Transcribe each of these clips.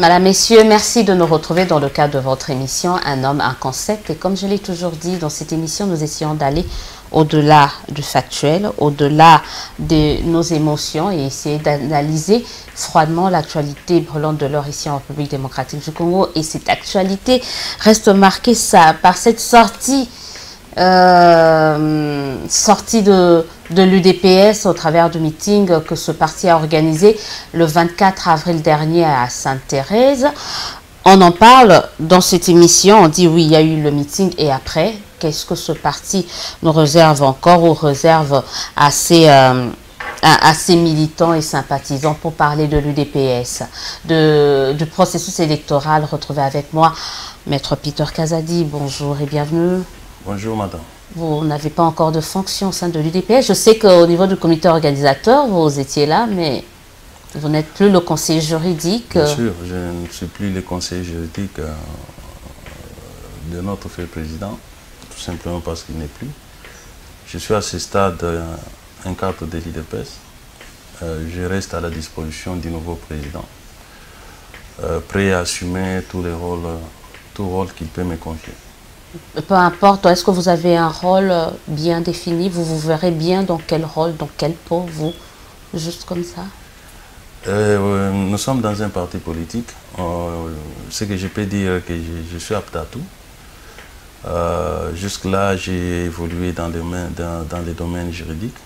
Madame, Messieurs, merci de nous retrouver dans le cadre de votre émission Un homme, un concept. Et comme je l'ai toujours dit, dans cette émission, nous essayons d'aller au-delà du factuel, au-delà de nos émotions et essayer d'analyser froidement l'actualité brûlante de l'heure ici en République démocratique du Congo. Et cette actualité reste marquée par cette sortie de l'UDPS au travers du meeting que ce parti a organisé le 24 avril dernier à Sainte-Thérèse. On en parle dans cette émission, on dit oui, il y a eu le meeting et après, qu'est-ce que ce parti nous réserve encore ou réserve à ses militants et sympathisants pour parler de l'UDPS, du processus électoral. Retrouvé avec moi Maître Peter Kazadi, bonjour et bienvenue. Bonjour madame. Vous n'avez pas encore de fonction au sein de l'UDPS. Je sais qu'au niveau du comité organisateur, vous étiez là, mais vous n'êtes plus le conseiller juridique. Bien sûr, je ne suis plus le conseiller juridique de notre fait président, tout simplement parce qu'il n'est plus. Je suis à ce stade un cadre de l'UDPS. Je reste à la disposition du nouveau président, prêt à assumer tout rôle qu'il peut me confier. Peu importe, est-ce que vous avez un rôle bien défini? Vous vous verrez bien dans quel rôle, dans quel pot, vous? Juste comme ça? Nous sommes dans un parti politique. Ce que je peux dire, que je suis apte à tout. Jusque-là, j'ai évolué dans les domaines juridiques.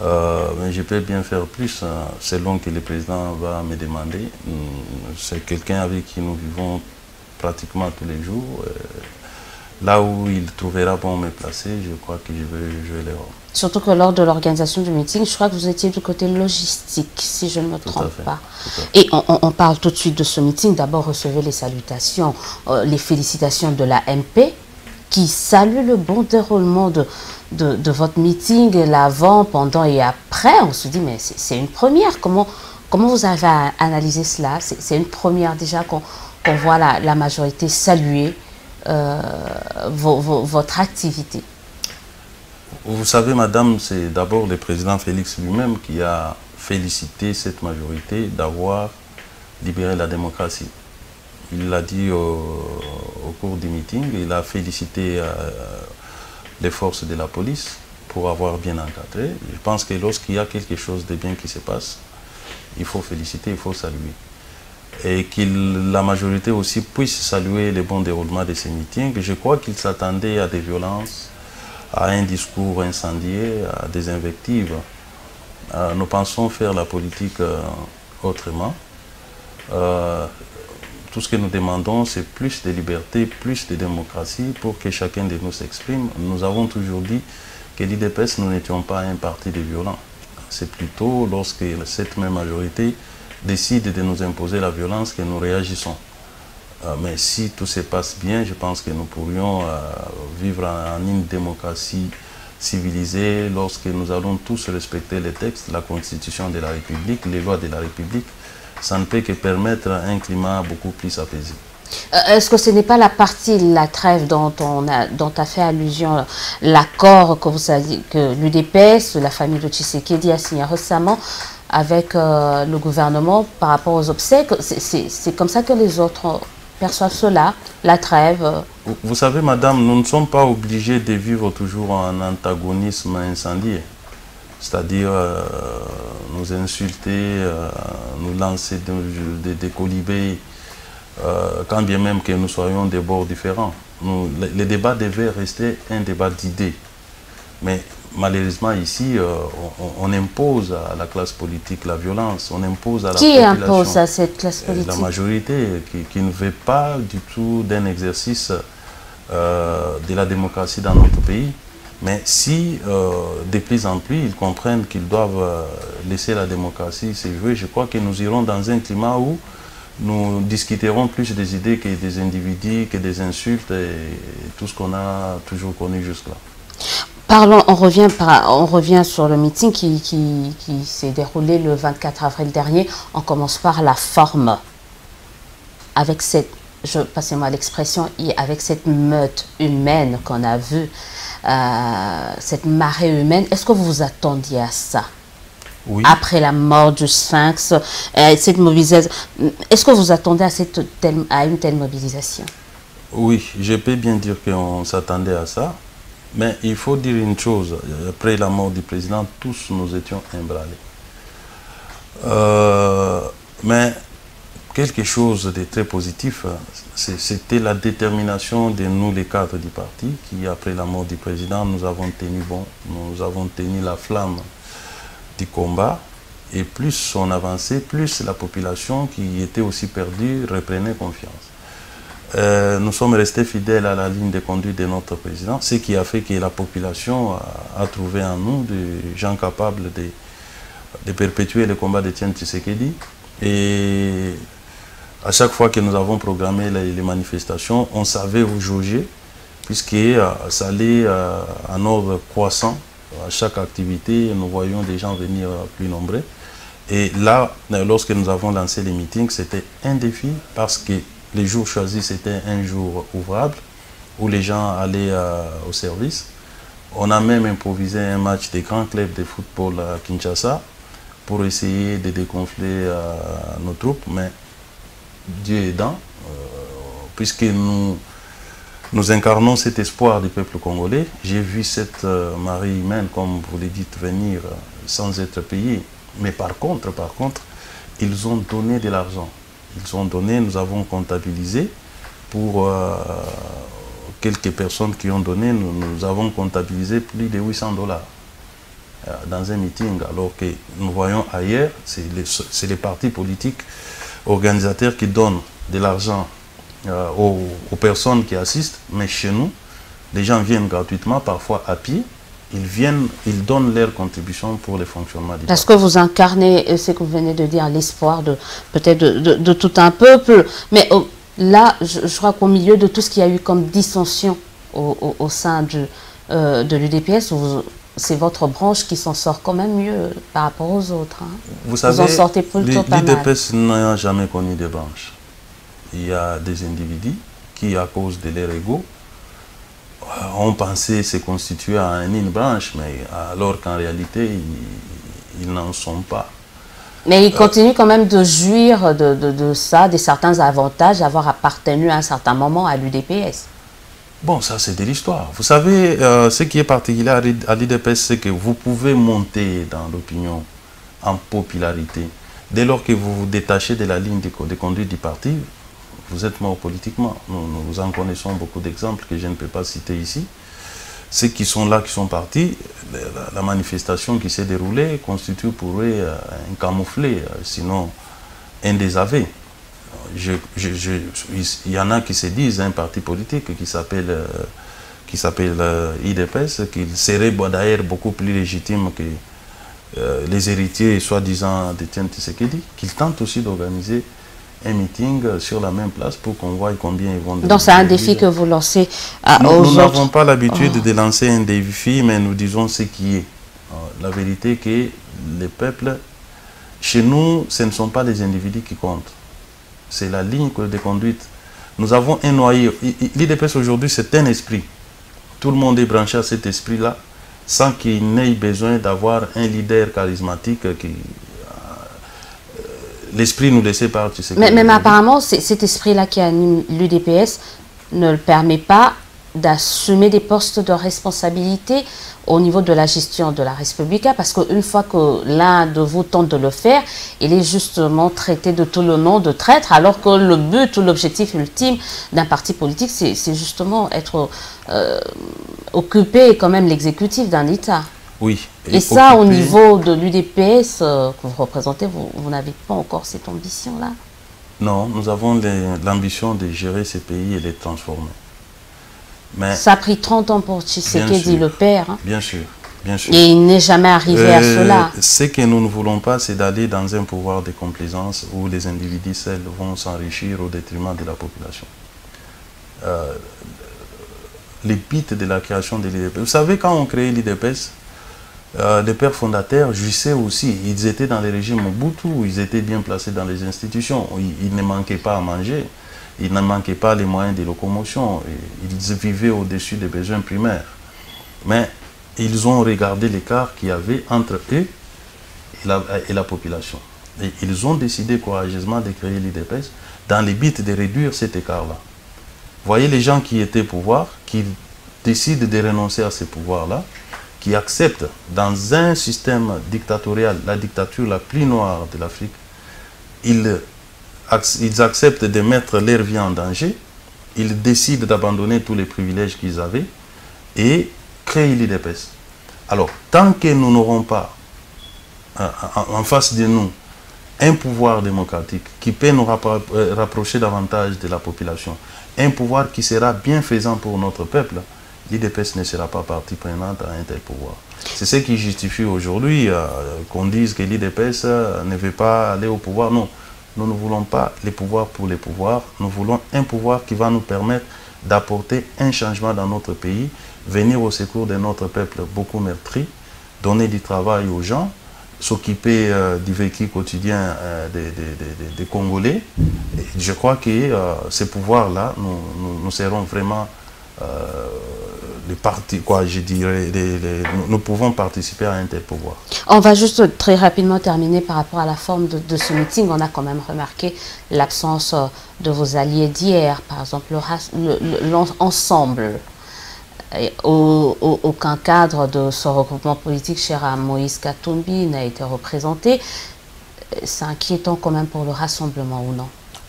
Mais je peux bien faire plus selon que le président va me demander. C'est quelqu'un avec qui nous vivons pratiquement tous les jours. Là où il trouvera bon me placer, je crois que je vais jouer les rôles. Surtout que lors de l'organisation du meeting, je crois que vous étiez du côté logistique, si je ne me trompe pas. Et on parle tout de suite de ce meeting. D'abord, recevez les salutations, les félicitations de la MP, qui salue le bon déroulement de votre meeting, l'avant, pendant et après. On se dit, mais c'est une première. Comment vous avez analysé cela? C'est une première déjà qu'on voit la majorité saluer votre activité. Vous savez, madame, c'est d'abord le président Félix lui-même qui a félicité cette majorité d'avoir libéré la démocratie. Il l'a dit au cours du meeting, il a félicité les forces de la police pour avoir bien encadré. Je pense que lorsqu'il y a quelque chose de bien qui se passe, il faut féliciter, il faut saluer. Et que la majorité aussi puisse saluer le bon déroulement de ces meetings. Je crois qu'ils s'attendaient à des violences, à un discours incendié, à des invectives. Nous pensons faire la politique autrement. Tout ce que nous demandons, c'est plus de liberté, plus de démocratie pour que chacun de nous s'exprime. Nous avons toujours dit que l'UDPS, nous n'étions pas un parti de violents. C'est plutôt lorsque cette même majorité décide de nous imposer la violence que nous réagissons. Mais si tout se passe bien, je pense que nous pourrions vivre en une démocratie civilisée lorsque nous allons tous respecter les textes, la Constitution de la République, les lois de la République. Ça ne peut que permettre un climat beaucoup plus apaisé. Est-ce que ce n'est pas la partie, la trêve dont a fait allusion, l'accord que l'UDPS, la famille de Tshisekedi a signé récemment avec le gouvernement par rapport aux obsèques? C'est comme ça que les autres perçoivent cela, la trêve? Vous savez, madame, nous ne sommes pas obligés de vivre toujours en antagonisme incendié. C'est-à-dire nous insulter, nous lancer des colibés, quand bien même que nous soyons des bords différents. Le débat devait rester un débat d'idées. Mais malheureusement ici, on impose à la classe politique la violence, on impose à la population. Qui impose à cette classe politique? La majorité qui ne veut pas du tout d'un exercice de la démocratie dans notre pays. Mais si de plus en plus ils comprennent qu'ils doivent laisser la démocratie se jouer, je crois que nous irons dans un climat où nous discuterons plus des idées que des individus, que des insultes et tout ce qu'on a toujours connu jusque-là. Parlons, on revient sur le meeting qui s'est déroulé le 24 avril dernier. On commence par la forme. Avec passez-moi l'expression, avec cette meute humaine qu'on a vue, cette marée humaine, est-ce que vous vous attendiez à ça? Oui. Après la mort du Sphinx, cette mobilisation, est-ce que vous attendez à une telle mobilisation? Oui, je peux bien dire qu'on s'attendait à ça, mais il faut dire une chose, après la mort du président, tous nous étions emballés. Mais quelque chose de très positif, c'était la détermination de nous, les cadres du parti, qui après la mort du président, nous avons tenu bon, nous avons tenu la flamme du combat, et plus on avançait, plus la population qui était aussi perdue reprenait confiance. Nous sommes restés fidèles à la ligne de conduite de notre président, ce qui a fait que la population a trouvé en nous des gens capables de perpétuer le combat de Etienne Tshisekedi. Et à chaque fois que nous avons programmé les manifestations, on savait où jauger, puisque ça allait en ordre croissant. À chaque activité, nous voyons des gens venir plus nombreux. Et là, lorsque nous avons lancé les meetings, c'était un défi parce que les jours choisis, c'était un jour ouvrable où les gens allaient au service. On a même improvisé un match des grands clubs de football à Kinshasa pour essayer de dégonfler nos troupes. Mais Dieu aidant, puisque nous incarnons cet espoir du peuple congolais. J'ai vu cette marée humaine, comme vous le dites, venir sans être payée. Mais par contre, ils ont donné de l'argent. Ils ont donné, nous avons comptabilisé pour quelques personnes qui ont donné, nous avons comptabilisé plus de 800 $ dans un meeting, alors que nous voyons ailleurs, c'est les partis politiques organisateurs qui donnent de l'argent aux personnes qui assistent, mais chez nous, les gens viennent gratuitement, parfois à pied, ils donnent leur contribution pour le fonctionnement du parti. Parce que vous incarnez ce que vous venez de dire, l'espoir peut-être de tout un peuple, mais là, je crois qu'au milieu de tout ce qu'il y a eu comme dissension au sein de l'UDPS, c'est votre branche qui s'en sort quand même mieux par rapport aux autres. Hein. Vous savez, en sortez plutôt pas mal. L'UDPS n'a jamais connu de branche. Il y a des individus qui, à cause de leur ego, ont pensé se constituer en une branche, mais alors qu'en réalité, ils n'en sont pas. Mais ils continuent quand même de jouir de ça, de certains avantages, d'avoir appartenu à un certain moment à l'UDPS. Bon, ça c'est de l'histoire. Vous savez, ce qui est particulier à l'UDPS, c'est que vous pouvez monter dans l'opinion en popularité. Dès lors que vous vous détachez de la ligne de conduite du parti, vous êtes mort politiquement. Nous en connaissons beaucoup d'exemples que je ne peux pas citer ici. Ceux qui sont là, qui sont partis, la manifestation qui s'est déroulée constitue pour eux un camouflet, sinon un désaveu. Il y en a qui se disent un parti politique qui s'appelle IDPS, qu'il serait d'ailleurs beaucoup plus légitime que les héritiers soi-disant d'Etienne Tshisekedi, qu'ils tentent aussi d'organiser un meeting sur la même place pour qu'on voie combien ils vont... Donc c'est un défi que vous lancez aux autres. Nous n'avons pas l'habitude de lancer un défi, mais nous disons ce qui est. La vérité est que les peuples, chez nous, ce ne sont pas les individus qui comptent. C'est la ligne de conduite. Nous avons un noyau. L'IDPS aujourd'hui, c'est un esprit. Tout le monde est branché à cet esprit-là, sans qu'il n'ait besoin d'avoir un leader charismatique qui... L'esprit nous laissait par... Tu sais, mais apparemment, cet esprit-là qui anime l'UDPS ne le permet pas d'assumer des postes de responsabilité au niveau de la gestion de la République, parce qu'une fois que l'un de vous tente de le faire, il est justement traité de tout le nom de traître, alors que le but ou l'objectif ultime d'un parti politique, c'est justement être occupé quand même l'exécutif d'un État. Oui. Et ça, au niveau de l'UDPS que vous représentez, vous n'avez pas encore cette ambition-là? Non, nous avons l'ambition de gérer ces pays et les transformer. Mais ça a pris 30 ans pour Tshisekedi, le père. Hein. Bien sûr, bien sûr. Et il n'est jamais arrivé à cela. Ce que nous ne voulons pas, c'est d'aller dans un pouvoir de complaisance où les individus seuls vont s'enrichir au détriment de la population. Les buts de la création de l'IDPS. Vous savez, quand on crée l'IDPS, les pères fondateurs jouissaient aussi. Ils étaient dans les régimes Mobutu, ils étaient bien placés dans les institutions. Ils ne manquaient pas à manger. Ils ne manquaient pas les moyens de locomotion. Ils vivaient au-dessus des besoins primaires. Mais ils ont regardé l'écart qu'il y avait entre eux et la population. Et ils ont décidé courageusement de créer l'IDPS dans le but de réduire cet écart-là. Voyez les gens qui étaient au pouvoir, qui décident de renoncer à ces pouvoirs-là, qui acceptent dans un système dictatorial, la dictature la plus noire de l'Afrique, ils acceptent de mettre leur vie en danger, ils décident d'abandonner tous les privilèges qu'ils avaient et créent l'IDPS. Alors, tant que nous n'aurons pas en face de nous un pouvoir démocratique qui peut nous rapprocher davantage de la population, un pouvoir qui sera bienfaisant pour notre peuple, l'IDPS ne sera pas partie prenante à un tel pouvoir. C'est ce qui justifie aujourd'hui qu'on dise que l'IDPS ne veut pas aller au pouvoir. Non, nous ne voulons pas les pouvoirs pour les pouvoirs. Nous voulons un pouvoir qui va nous permettre d'apporter un changement dans notre pays, venir au secours de notre peuple beaucoup meurtri, donner du travail aux gens, s'occuper du vécu quotidien des Congolais. Et je crois que ces pouvoirs-là, nous serons vraiment les partis, quoi, je dirais, nous pouvons participer à un tel pouvoir. On va juste très rapidement terminer par rapport à la forme de ce meeting. On a quand même remarqué l'absence de vos alliés d'hier, par exemple l'ensemble. Aucun cadre de ce regroupement politique cher à Moïse Katumbi n'a été représenté. C'est inquiétant quand même pour le rassemblement ou non?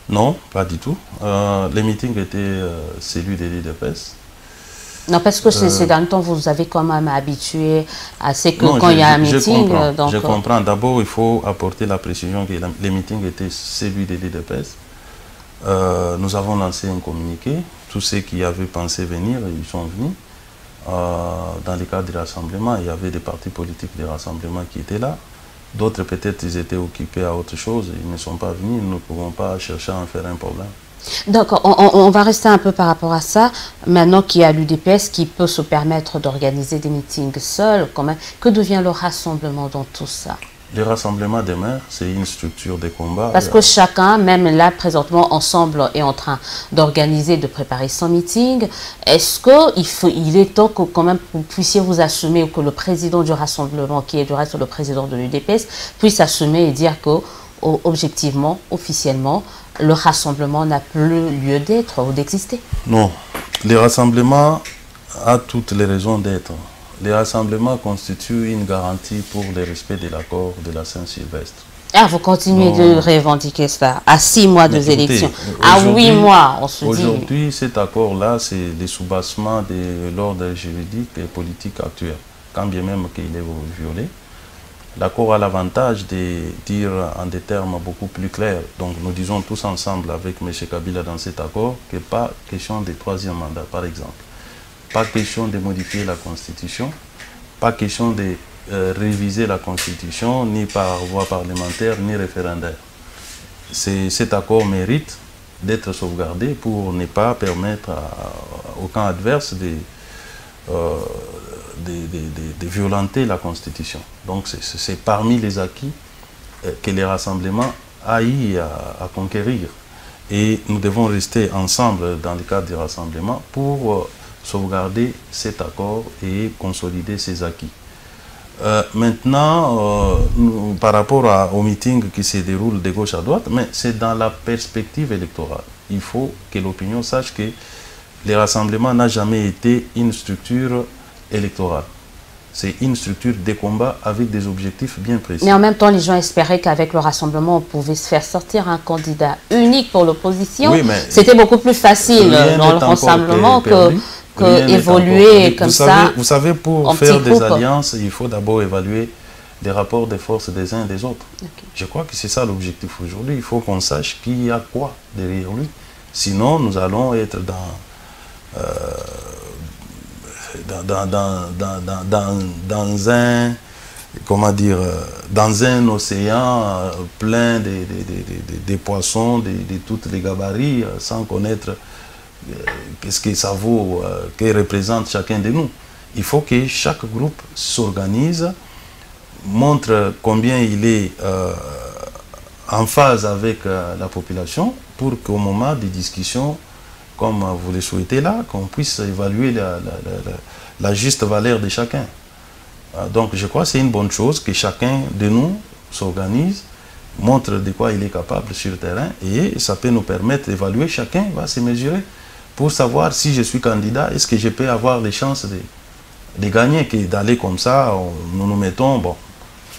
Non, pas du tout. Les meetings étaient celui de l'IDPS. Non, parce que ces derniers temps, vous avez quand même habitué à ce que non, quand il y a un meeting... Je comprends. D'abord, il faut apporter la précision que les meetings étaient celui de l'IDPS. Nous avons lancé un communiqué. Tous ceux qui avaient pensé venir, ils sont venus. Dans le cadre du rassemblement, il y avait des partis politiques des rassemblements qui étaient là. D'autres, peut-être, ils étaient occupés à autre chose. Ils ne sont pas venus. Nous ne pouvons pas chercher à en faire un problème. Donc, on va rester un peu par rapport à ça. Maintenant qu'il y a l'UDPS qui peut se permettre d'organiser des meetings seuls, quand même, que devient le rassemblement dans tout ça? Le rassemblement des maires, c'est une structure de combat. Parce que chacun, même là, présentement, ensemble, est en train d'organiser, de préparer son meeting. Est-ce qu'il est temps que quand même vous puissiez vous assumer, ou que le président du rassemblement, qui est du reste le président de l'UDPS, puisse assumer et dire que, objectivement, officiellement, le rassemblement n'a plus lieu d'être ou d'exister? Non. Le rassemblement a toutes les raisons d'être. Les rassemblements constituent une garantie pour le respect de l'accord de la Saint-Sylvestre. Ah, vous continuez de revendiquer ça à 6 mois de élections, à 8 mois, on se dit. Aujourd'hui, cet accord-là, c'est le soubassement de l'ordre juridique et politique actuel, quand bien même qu'il est violé. L'accord a l'avantage de dire en des termes beaucoup plus clairs. Donc nous disons tous ensemble avec M. Kabila dans cet accord que pas question de troisième mandat, par exemple. Pas question de modifier la Constitution, pas question de réviser la Constitution, ni par voie parlementaire, ni référendaire. Cet accord mérite d'être sauvegardé pour ne pas permettre au camp adverse de violenter la Constitution. Donc c'est parmi les acquis que les rassemblements a eu à conquérir. Et nous devons rester ensemble dans le cadre du rassemblement pour sauvegarder cet accord et consolider ses acquis. Maintenant, par rapport au meeting qui se déroule de gauche à droite, mais c'est dans la perspective électorale. Il faut que l'opinion sache que les rassemblements n'ont jamais été une structure électorale. C'est une structure de combat avec des objectifs bien précis. Mais en même temps, les gens espéraient qu'avec le rassemblement, on pouvait se faire sortir un candidat unique pour l'opposition. Oui, c'était beaucoup plus facile dans le rassemblement que évoluer comme ça. Vous savez, pour faire des alliances, il faut d'abord évaluer les rapports de force des uns et des autres. Okay. Je crois que c'est ça l'objectif aujourd'hui. Il faut qu'on sache qui a quoi derrière lui. Sinon, nous allons être dans un, comment dire, dans un océan plein de poissons, de toutes les gabarits, sans connaître qu'est-ce que ça vaut, que représente chacun de nous. Il faut que chaque groupe s'organise, montre combien il est en phase avec la population pour qu'au moment des discussions, comme vous le souhaitez là, qu'on puisse évaluer la juste valeur de chacun. Donc je crois que c'est une bonne chose que chacun de nous s'organise, montre de quoi il est capable sur le terrain, et ça peut nous permettre d'évaluer, chacun va se mesurer pour savoir si je suis candidat, est-ce que je peux avoir les chances de gagner, que d'aller comme ça, nous nous mettons, bon,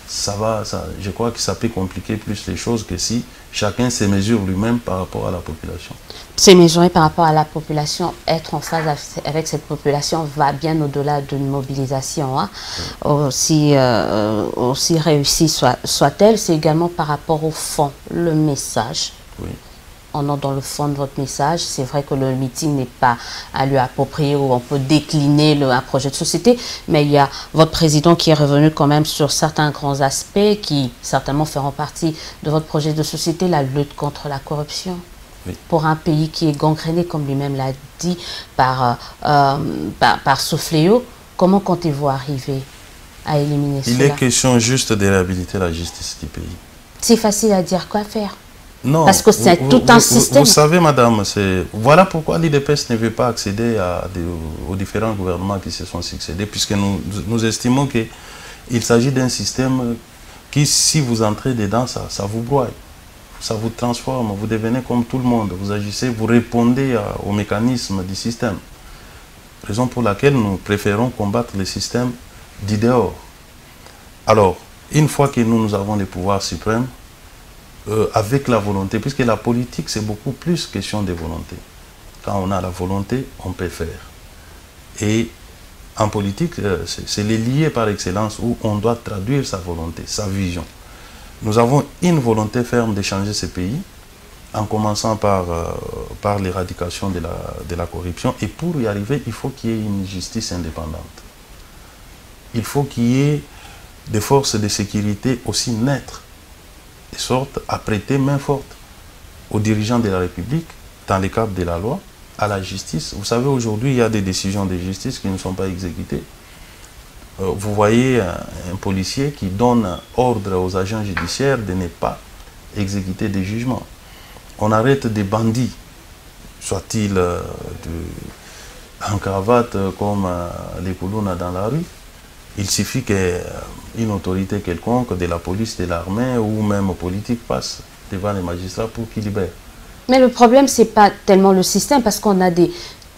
ça va, je crois que ça peut compliquer plus les choses que si chacun se mesure lui-même par rapport à la population. Se mesurer par rapport à la population, être en phase avec cette population va bien au-delà d'une mobilisation. Hein. Oui. Aussi réussie soit-elle, c'est également par rapport au fond, le message. Oui. On est dans le fond de votre message. C'est vrai que le meeting n'est pas à lui approprier où on peut décliner un projet de société, mais il y a votre président qui est revenu quand même sur certains grands aspects qui certainement feront partie de votre projet de société, la lutte contre la corruption. Oui. Pour un pays qui est gangréné, comme lui-même l'a dit, par ce fléau, comment comptez-vous arriver à éliminer cela? Il est question juste de réhabiliter la justice du pays. C'est facile à dire, quoi faire? Non, parce que c'est tout un système. Vous savez, madame, voilà pourquoi l'IDPS ne veut pas accéder aux différents gouvernements qui se sont succédés, puisque nous estimons qu'il s'agit d'un système qui, si vous entrez dedans, ça vous broie, ça vous transforme, vous devenez comme tout le monde, vous agissez, vous répondez aux mécanismes du système. Raison pour laquelle nous préférons combattre le système du dehors. Alors, une fois que nous avons les pouvoirs suprêmes, avec la volonté, puisque la politique c'est beaucoup plus question de volonté. Quand on a la volonté, on peut faire. Et en politique, c'est les liés par excellence où on doit traduire sa volonté, sa vision. Nous avons une volonté ferme de changer ce pays, en commençant par l'éradication de la corruption. Et pour y arriver, il faut qu'il y ait une justice indépendante. Il faut qu'il y ait des forces de sécurité aussi nettes, de sorte à prêter main forte aux dirigeants de la République, dans le cadre de la loi, à la justice. Vous savez, aujourd'hui, il y a des décisions de justice qui ne sont pas exécutées. Vous voyez un policier qui donne ordre aux agents judiciaires de ne pas exécuter des jugements. On arrête des bandits, soit-ils en cravate comme les Koulouna dans la rue. Il suffit qu'une autorité quelconque, de la police, de l'armée ou même politique, passe devant les magistrats pour qu'ils libèrent. Mais le problème, ce n'est pas tellement le système, parce qu'on a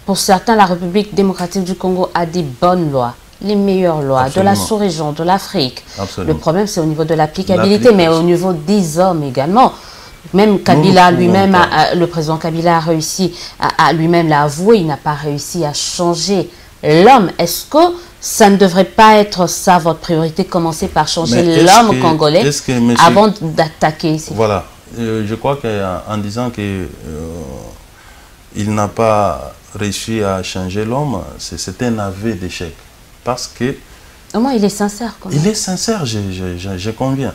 pour certains, la République démocratique du Congo a des bonnes lois, les meilleures lois. Absolument. De la sous-région, de l'Afrique. Le problème, c'est au niveau de l'applicabilité, mais au niveau des hommes également. Même Kabila lui-même, le président Kabila a réussi à lui-même l'avouer, il n'a pas réussi à changer l'homme. Est-ce que ça ne devrait pas être ça votre priorité, commencer par changer l'homme congolais avant d'attaquer? Voilà, je crois qu'en disant qu'il n'a pas réussi à changer l'homme, c'est un aveu d'échec. Parce que... Au moins, il est sincère. Quand même. Il est sincère, je conviens.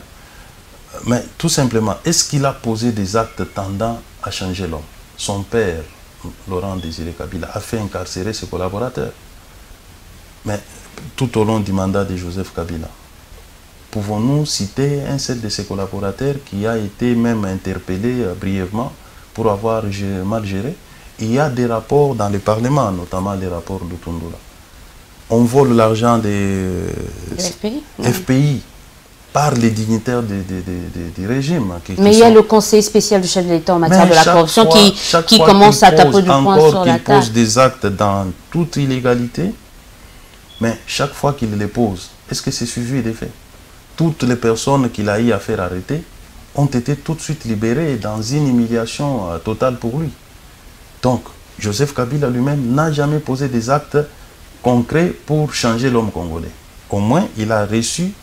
Mais tout simplement, est-ce qu'il a posé des actes tendant à changer l'homme? Son père, Laurent Désiré Kabila, a fait incarcérer ses collaborateurs. Mais tout au long du mandat de Joseph Kabila, pouvons-nous citer un seul de ses collaborateurs qui a été même interpellé brièvement pour avoir mal géré? Il y a des rapports dans le Parlement, notamment les rapports de Tundula. On vole l'argent des FPI par les dignitaires du régime. Mais il y a le conseil spécial du chef de l'État en matière de la corruption qui commence à taper du poing sur la table. Il pose des actes dans toute illégalité. Mais chaque fois qu'il les pose, est-ce que c'est suivi des faits? Toutes les personnes qu'il a eu à faire arrêter ont été tout de suite libérées dans une humiliation totale pour lui. Donc, Joseph Kabila lui-même n'a jamais posé des actes concrets pour changer l'homme congolais. Au moins, il a réussi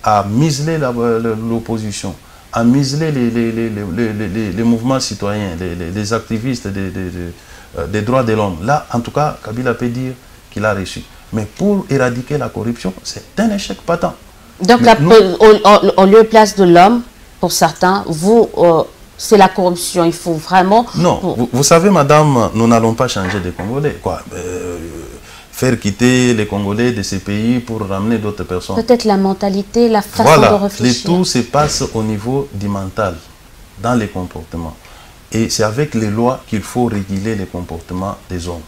à museler l'opposition, à museler les mouvements citoyens, les activistes des droits de l'homme. Là, en tout cas, Kabila peut dire qu'il a réussi. Mais pour éradiquer la corruption, c'est un échec patent. Donc, au lieu et place de l'homme, pour certains, c'est la corruption. Il faut vraiment... Non, vous savez, madame, nous n'allons pas changer des Congolais. Quoi, faire quitter les Congolais de ces pays pour ramener d'autres personnes. Peut-être la mentalité, la façon de réfléchir. Le tout se passe au niveau du mental, dans les comportements. Et c'est avec les lois qu'il faut réguler les comportements des hommes,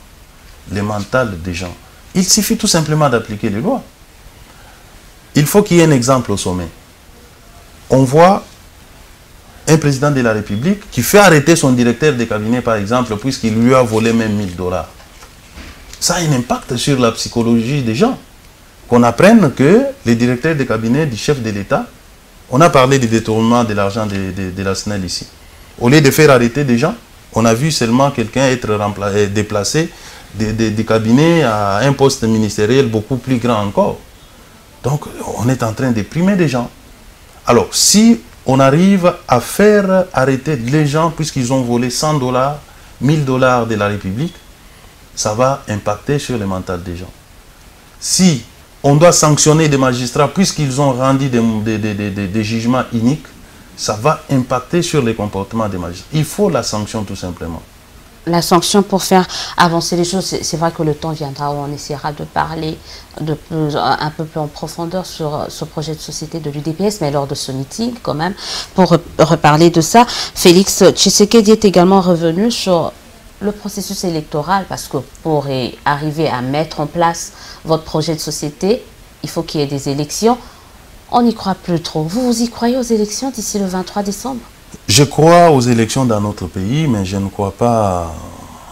le mental des gens. Il suffit tout simplement d'appliquer les lois. Il faut qu'il y ait un exemple au sommet. on voit un président de la République qui fait arrêter son directeur de cabinet, par exemple, puisqu'il lui a volé même 1000 $. Ça a un impact sur la psychologie des gens. Qu'on apprenne que les directeurs de cabinet du chef de l'État, on a parlé du détournement de l'argent de la SNEL ici. Au lieu de faire arrêter des gens, on a vu seulement quelqu'un être déplacé du cabinet à un poste ministériel beaucoup plus grand encore. Donc, on est en train de primer des gens. Alors, si on arrive à faire arrêter les gens puisqu'ils ont volé 100 $, 1000 $ de la République, ça va impacter sur le mental des gens. Si on doit sanctionner des magistrats puisqu'ils ont rendu des jugements iniques, ça va impacter sur les comportements des magistrats. Il faut la sanction tout simplement. La sanction pour faire avancer les choses, c'est vrai que le temps viendra où on essaiera de parler un peu plus en profondeur sur ce projet de société de l'UDPS, mais lors de ce meeting quand même, pour reparler de ça, Félix Tshisekedi est également revenu sur le processus électoral, parce que pour arriver à mettre en place votre projet de société, il faut qu'il y ait des élections. On n'y croit plus trop. Vous y croyez aux élections d'ici le 23 décembre? Je crois aux élections dans notre pays, mais je ne crois pas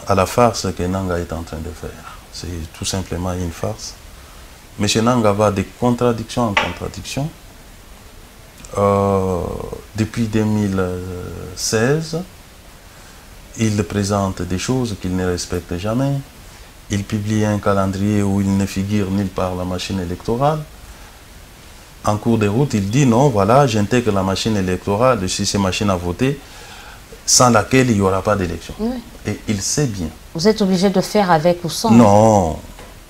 à la farce que Nanga est en train de faire. C'est tout simplement une farce. M. Nanga va de contradiction en contradiction. Depuis 2016, il présente des choses qu'il ne respecte jamais. Il publie un calendrier où il ne figure nulle part la machine électorale. En cours de route, il dit non, voilà, j'intègre la machine électorale, je suis ces machines à voter, sans laquelle il n'y aura pas d'élection. Oui. Et il sait bien. Vous êtes obligé de faire avec ou sans? Non,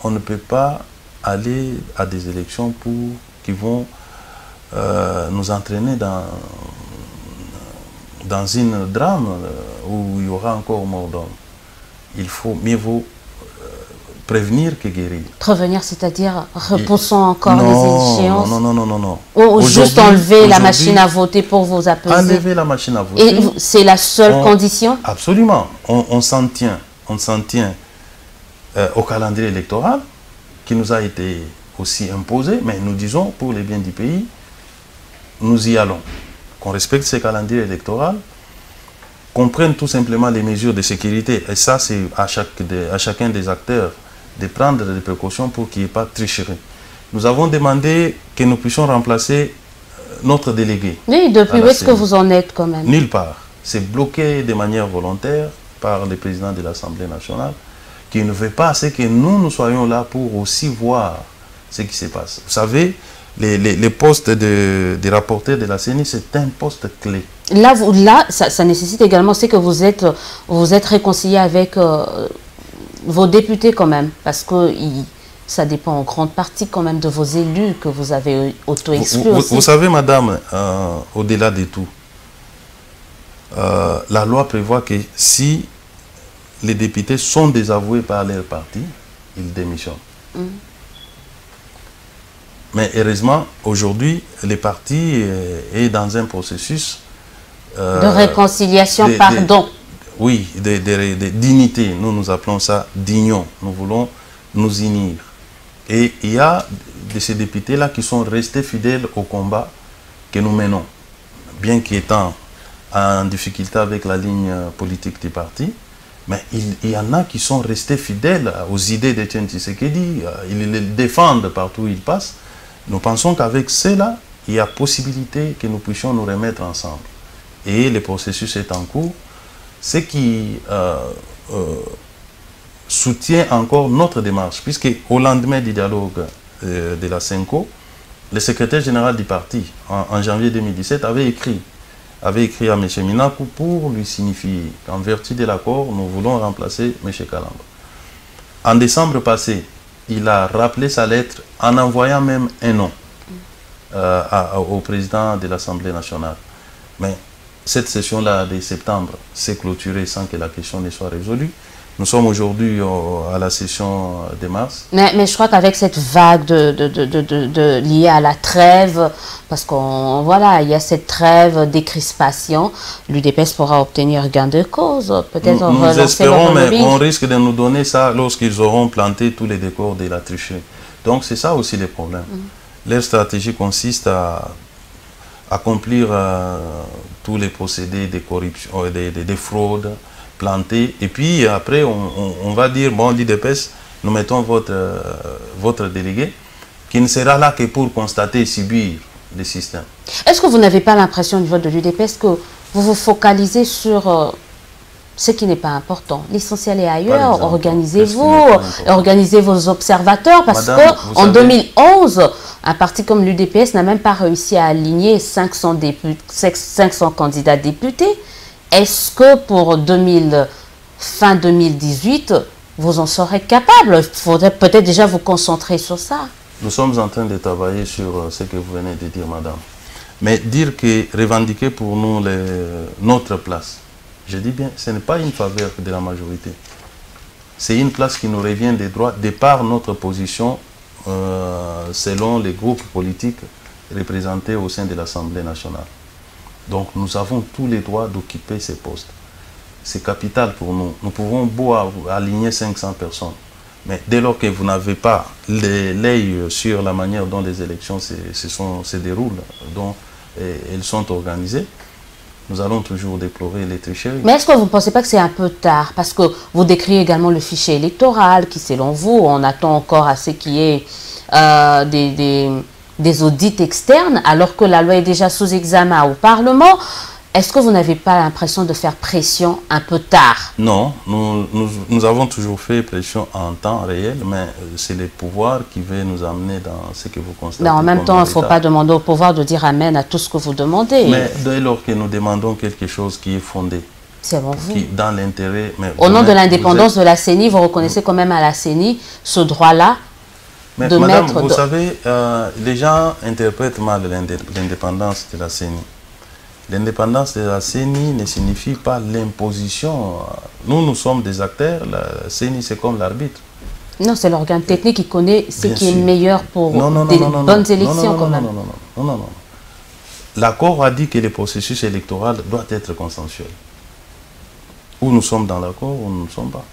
on ne peut pas aller à des élections qui vont nous entraîner dans une drame où il y aura encore mort d'homme. Il faut mieux vaut prévenir que guérir. Prévenir, c'est-à-dire repoussant encore les échéances? Non. Ou juste enlever la machine à voter pour vous apaiser? Enlever la machine à voter. Et c'est la seule condition? Absolument. On s'en tient au calendrier électoral qui nous a été aussi imposé, mais nous disons pour les biens du pays, nous y allons. Qu'on respecte ce calendrier électoral, qu'on prenne tout simplement les mesures de sécurité. Et ça, c'est à chacun des acteurs de prendre des précautions pour qu'il n'y ait pas de tricherie. Nous avons demandé que nous puissions remplacer notre délégué. Oui, depuis où est-ce que vous en êtes quand même? Nulle part. C'est bloqué de manière volontaire par le président de l'Assemblée nationale qui ne veut pas que nous soyons là pour aussi voir ce qui se passe. Vous savez, les postes de rapporteurs de la CENI, c'est un poste clé. Là, ça nécessite également que vous êtes réconcilié avec vos députés quand même, parce que ça dépend en grande partie quand même de vos élus que vous avez auto-exclus aussi. Vous savez, madame, au-delà de tout, la loi prévoit que si les députés sont désavoués par leur parti, ils démissionnent. Mais heureusement, aujourd'hui, le parti est dans un processus de réconciliation, pardon. Oui, de dignité. Nous appelons ça d'union. Nous voulons nous unir. Et il y a de ces députés-là qui sont restés fidèles au combat que nous menons. Bien qu'étant en difficulté avec la ligne politique du parti, mais il y en a qui sont restés fidèles aux idées d'Etienne Tshisekedi. Ils les défendent partout où ils passent. Nous pensons qu'avec cela, il y a possibilité que nous puissions nous remettre ensemble. Et le processus est en cours. Ce qui soutient encore notre démarche, puisque au lendemain du dialogue de la CENCO, le secrétaire général du parti, en janvier 2017, avait écrit à M. Minakou pour lui signifier qu'en vertu de l'accord, nous voulons remplacer M. Kalamba. En décembre passé, il a rappelé sa lettre en envoyant même un nom au président de l'Assemblée nationale. Mais cette session-là de septembre s'est clôturée sans que la question ne soit résolue. Nous sommes aujourd'hui à la session de mars. Mais je crois qu'avec cette vague liée à la trêve, parce qu'on voilà, il y a cette trêve décrispation, l'UDPS pourra obtenir gain de cause. Peut-être nous espérons, mais on risque de nous donner ça lorsqu'ils auront planté tous les décors de la tricherie. Donc c'est ça aussi le problème. Leur stratégie consiste à accomplir tous les procédés de corruption, des fraudes, planter. Et puis après, on va dire, bon, l'UDPS, nous mettons votre délégué, qui ne sera là que pour constater et subir le système. Est-ce que vous n'avez pas l'impression au niveau de l'UDPS que vous vous focalisez sur ce qui n'est pas important? L'essentiel est ailleurs. Organisez-vous, organisez vos observateurs, parce qu'en 2011, un parti comme l'UDPS n'a même pas réussi à aligner 500 candidats députés. Est-ce que pour fin 2018, vous en serez capable? Il faudrait peut-être déjà vous concentrer sur ça. Nous sommes en train de travailler sur ce que vous venez de dire, madame. Mais dire que revendiquer pour nous notre place, je dis bien, ce n'est pas une faveur de la majorité. C'est une place qui nous revient des droits, de par notre position selon les groupes politiques représentés au sein de l'Assemblée nationale. Donc nous avons tous les droits d'occuper ces postes. C'est capital pour nous. Nous pouvons beau aligner 500 personnes. Mais dès lors que vous n'avez pas l'œil sur la manière dont les élections se déroulent, dont elles sont organisées, nous allons toujours déplorer les tricheries. Mais est-ce que vous ne pensez pas que c'est un peu tard? Parce que vous décrivez également le fichier électoral qui, selon vous, on attend encore à ce qu'il y ait des audits externes, alors que la loi est déjà sous examen au Parlement. Est-ce que vous n'avez pas l'impression de faire pression un peu tard? Non, nous avons toujours fait pression en temps réel, mais c'est le pouvoir qui veut nous amener dans ce que vous constatez. Mais en même temps, il ne faut pas demander au pouvoir de dire amen à tout ce que vous demandez. Mais dès lors que nous demandons quelque chose qui est fondé, selon vous, qui, dans l'intérêt... Au nom de l'indépendance de la CENI, vous reconnaissez quand même à la CENI ce droit-là de madame, mettre... vous savez, les gens interprètent mal l'indépendance de la CENI. L'indépendance de la CENI ne signifie pas l'imposition. Nous sommes des acteurs. La CENI, c'est comme l'arbitre. Non, c'est l'organe technique qui connaît ce qui est meilleur pour des bonnes élections quand même. Non. L'accord a dit que le processus électoral doit être consensuel. Ou nous sommes dans l'accord, ou nous ne sommes pas.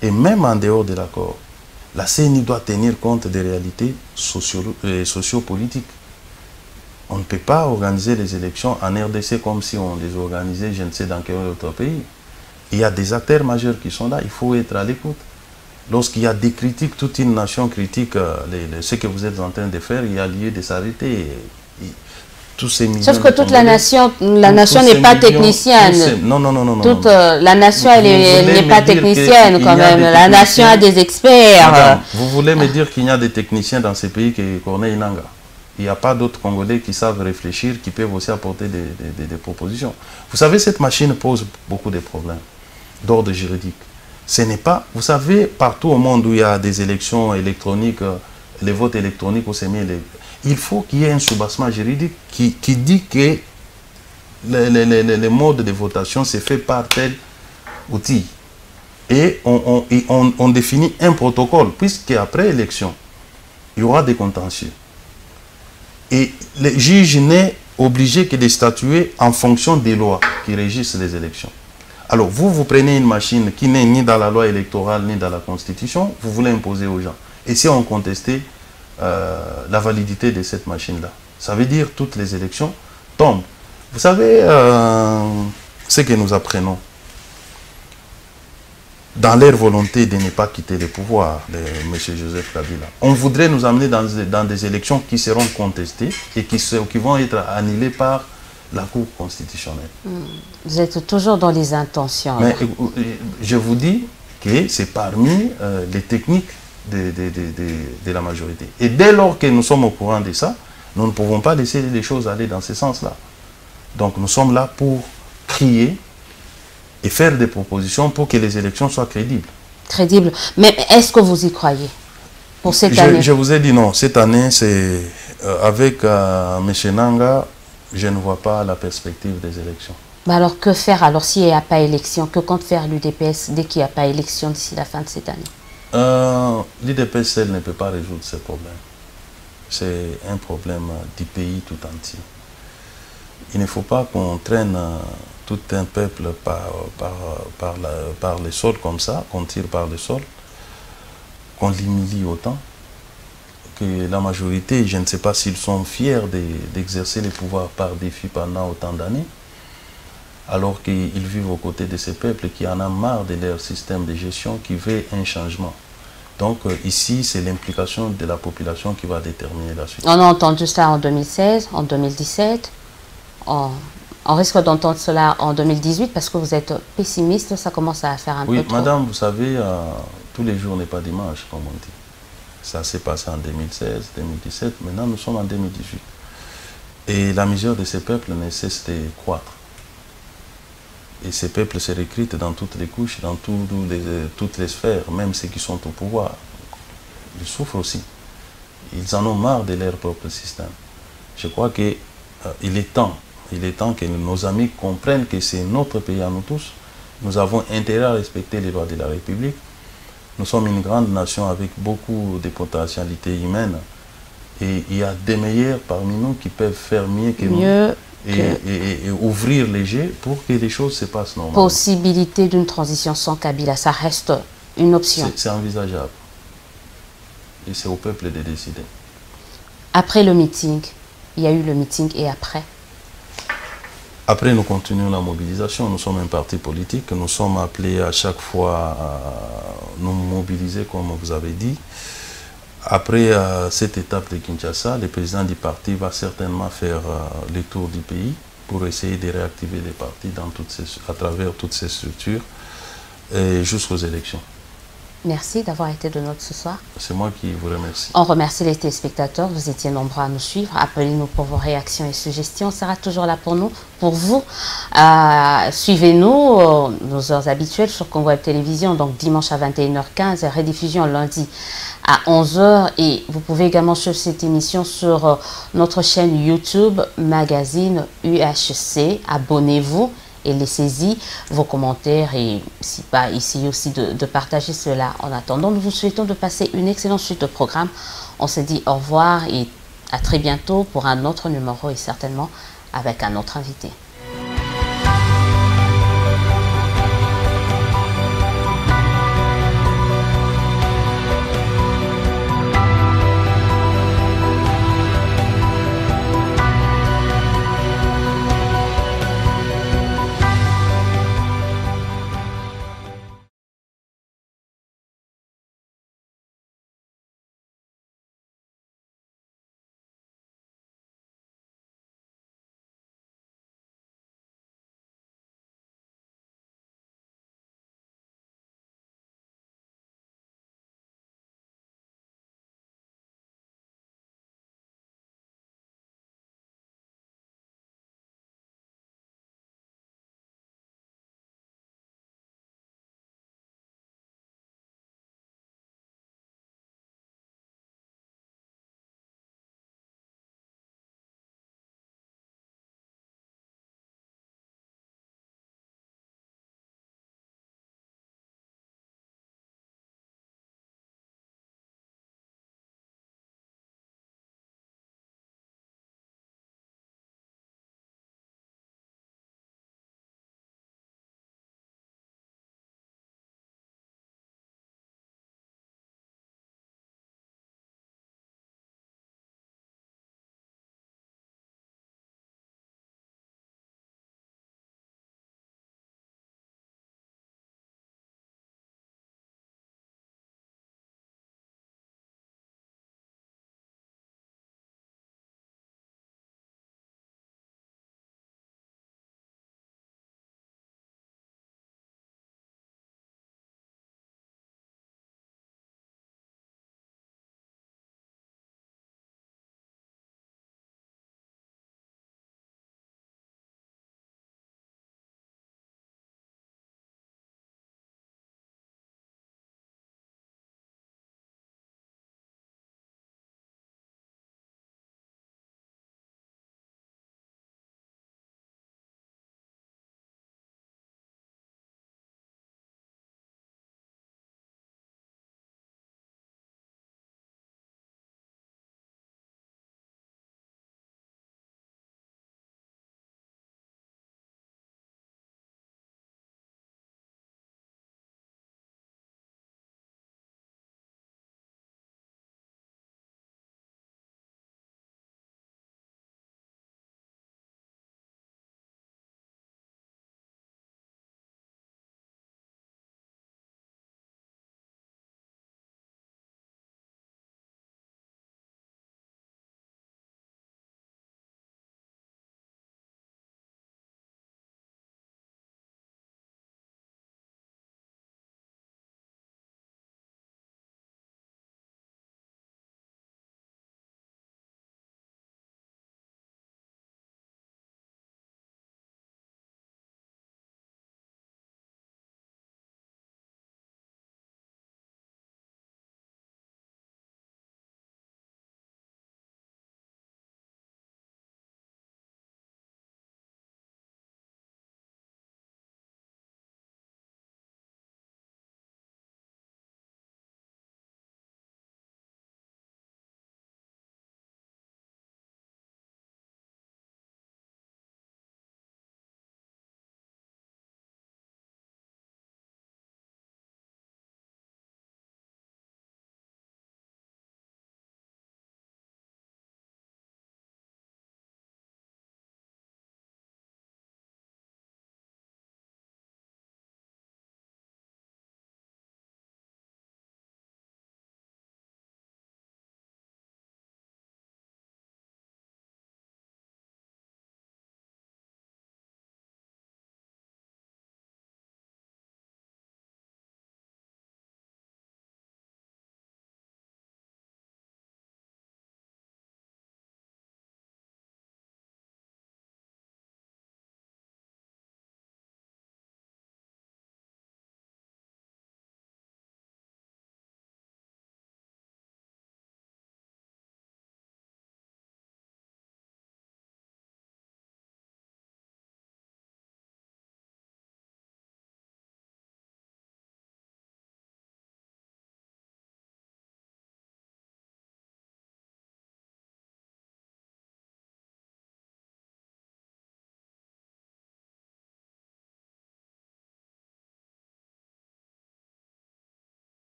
Et même en dehors de l'accord, la CENI doit tenir compte des réalités sociopolitiques. On ne peut pas organiser les élections en RDC comme si on les organisait je ne sais dans quel autre pays. Il y a des acteurs majeurs qui sont là, il faut être à l'écoute. Lorsqu'il y a des critiques, toute une nation critique ce que vous êtes en train de faire, il y a lieu de s'arrêter. Sauf que toute la nation n'est pas technicienne. Non. La nation, elle n'est pas technicienne quand même. La nation a des experts. Madame, vous voulez me dire qu'il y a des techniciens dans ces pays que Corneille Nangaa? Il n'y a pas d'autres Congolais qui savent réfléchir, qui peuvent aussi apporter des propositions. Vous savez, cette machine pose beaucoup de problèmes d'ordre juridique. Ce n'est pas... Vous savez, partout au monde où il y a des élections électroniques, les votes électroniques ou il faut qu'il y ait un soubassement juridique qui dit que le mode de votation se fait par tel outil. Et on définit un protocole, puisque après élection, il y aura des contentieux. Et le juge n'est obligé que de statuer en fonction des lois qui régissent les élections. Alors, vous prenez une machine qui n'est ni dans la loi électorale, ni dans la Constitution, vous voulez imposer aux gens. Et si on contestait la validité de cette machine-là, ça veut dire que toutes les élections tombent. Vous savez ce que nous apprenons dans leur volonté de ne pas quitter le pouvoir de M. Joseph Kabila. On voudrait nous amener dans des élections qui seront contestées et qui vont être annulées par la Cour constitutionnelle. Vous êtes toujours dans les intentions. Mais je vous dis que c'est parmi les techniques de la majorité. Et dès lors que nous sommes au courant de ça, nous ne pouvons pas laisser les choses aller dans ce sens-là. Donc nous sommes là pour crier et faire des propositions pour que les élections soient crédibles. Crédibles. Mais est-ce que vous y croyez pour cette année? Je vous ai dit non. Cette année, c'est avec M. Nangaa, je ne vois pas la perspective des élections. Mais alors que faire alors s'il n'y a pas élection? Que compte faire l'UDPS dès qu'il n'y a pas élection d'ici la fin de cette année? L'UDPS, elle ne peut pas résoudre ce problème. C'est un problème du pays tout entier. Il ne faut pas qu'on traîne tout un peuple par les sols comme ça, qu'on tire par les sols, qu'on l'humilie autant, que la majorité, je ne sais pas s'ils sont fiers d'exercer les pouvoirs par défi pendant autant d'années, alors qu'ils vivent aux côtés de ces peuples qui en ont marre de leur système de gestion, qui veut un changement. Donc ici, c'est l'implication de la population qui va déterminer la suite. On a entendu ça en 2016, en 2017. On risque d'entendre cela en 2018 parce que vous êtes pessimiste, ça commence à faire un peu trop. Oui, madame, vous savez, tous les jours n'est pas dimanche, comme on dit. Ça s'est passé en 2016, 2017, maintenant nous sommes en 2018. Et la misère de ces peuples ne cesse de croître. Et ces peuples se recrutent dans toutes les couches, dans toutes les sphères, même ceux qui sont au pouvoir. Ils souffrent aussi. Ils en ont marre de leur propre système. Je crois qu'il est temps. Il est temps que nos amis comprennent que c'est notre pays à nous tous. Nous avons intérêt à respecter les lois de la République. Nous sommes une grande nation avec beaucoup de potentialités humaines. Et il y a des meilleurs parmi nous qui peuvent faire mieux que nous. Et ouvrir les jeux pour que les choses se passent normalement. Possibilité d'une transition sans Kabila, ça reste une option. C'est envisageable. Et c'est au peuple de décider. Après le meeting, il y a eu le meeting et après? Après, nous continuons la mobilisation. Nous sommes un parti politique. Nous sommes appelés à chaque fois à nous mobiliser, comme vous avez dit. Après cette étape de Kinshasa, le président du parti va certainement faire le tour du pays pour essayer de réactiver les partis à travers toutes ces structures jusqu'aux élections. Merci d'avoir été de notre ce soir. C'est moi qui vous remercie. On remercie les téléspectateurs. Vous étiez nombreux à nous suivre. Appelez-nous pour vos réactions et suggestions. On sera toujours là pour nous, pour vous. Suivez-nous nos heures habituelles sur Congo Web Télévision, donc dimanche à 21h15, rediffusion lundi à 11h. Et vous pouvez également suivre cette émission sur notre chaîne YouTube, Magazine UHC. Abonnez-vous et laissez-y vos commentaires et si pas ici aussi de partager cela. En attendant, nous vous souhaitons de passer une excellente suite de programmes. On se dit au revoir et à très bientôt pour un autre numéro et certainement avec un autre invité.